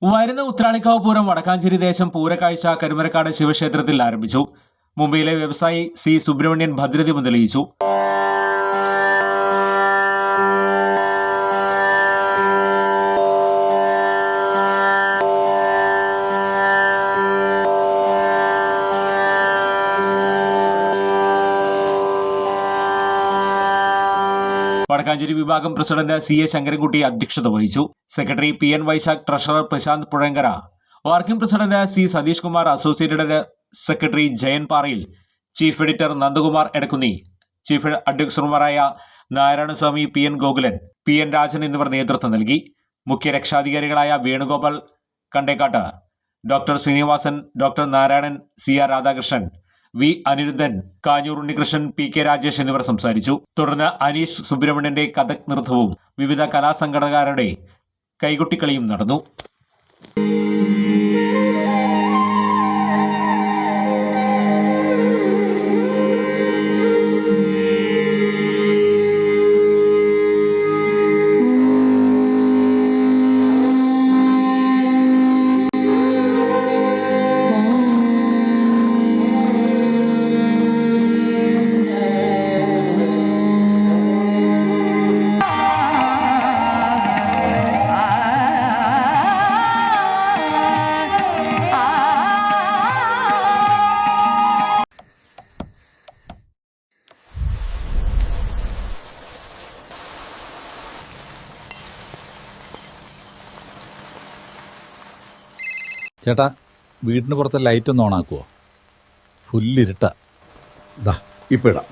വരുന്ന ഉത്രാളിക്കാവ് പൂരം വടക്കാഞ്ചേരി ദേശം പൂരക്കാഴ്ച കരുമരക്കാട് ശിവക്ഷേത്രത്തിൽ ആരംഭിച്ചു. മുംബൈയിലെ വ്യവസായി സി സുബ്രഹ്മണ്യൻ ഭദ്രദീപം തെളിയിച്ചു. വടക്കാഞ്ചേരി വിഭാഗം പ്രസിഡന്റ് സി എ ശങ്കരൻകുട്ടി അധ്യക്ഷത വഹിച്ചു. Secretary P N Vaishakh, treasurer Prashanth Puzhankara, working president C Satheesh Kumar, associate secretary Jayan Parayil, chief editor Nandakumar Edakkunni, chief അഡ്വൈസർമാരായ Narayanaswamy, P N Gokulan, P N Rajan എന്നിവർ നേതൃത്വം നൽകി. മുഖ്യ രക്ഷാധികാരികളായ Venugopal Kandekkatt, doctor Srinivasan, doctor Narayanan, C R Radhakrishnan, V Anirudhan, Kanjoor Unnikrishnan, P K Rajesh എന്നിവർ സംസാരിച്ചു. തുടർന്ന് അനീഷ് സുബ്രഹ്മണ്യന്റെ കഥക് നൃത്തവും വിവിധ കലാസംഘടനക്കാരുടെ കൈകൊട്ടിക്കളിയും നടന്നു. ചേട്ടാ, വീടിന് പുറത്തെ ലൈറ്റ് ഒന്ന് ഓണാക്കുവോ? ഫുള്ളിരുട്ട. ദാ ഇപ്പം ഇടാം.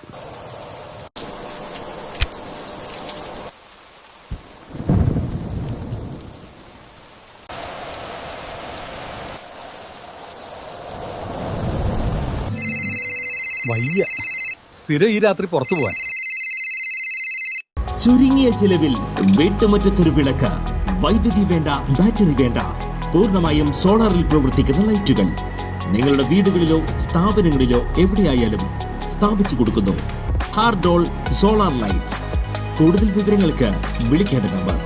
വയ്യ, സ്ഥിരം ഈ രാത്രി പുറത്തു പോവാൻ. ചുരുങ്ങിയ ചിലവിൽ വീട്ടുമുറ്റത്തൊരു വിളക്ക്, വൈദ്യുതി വേണ്ട, ബാറ്ററി വേണ്ട, പൂർണ്ണമായും സോളാറിൽ പ്രവർത്തിക്കുന്ന ലൈറ്റുകൾ നിങ്ങളുടെ വീടുകളിലോ സ്ഥാപനങ്ങളിലോ എവിടെയായാലും സ്ഥാപിച്ചു കൊടുക്കുന്നു. ഹാർഡോൾ സോളാർ ലൈറ്റ്സ്. കൂടുതൽ വിവരങ്ങൾക്ക് വിളിക്കേണ്ട നമ്പർ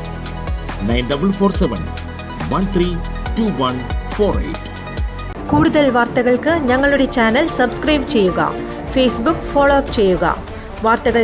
9447132148. കൂടുതൽ വാർത്തകൾക്ക് ഞങ്ങളുടെ ചാനൽ സബ്സ്ക്രൈബ് ചെയ്യുക. ഫേസ്ബുക്ക് ഫോളോ അപ്പ് ചെയ്യുക. വാർത്തകൾ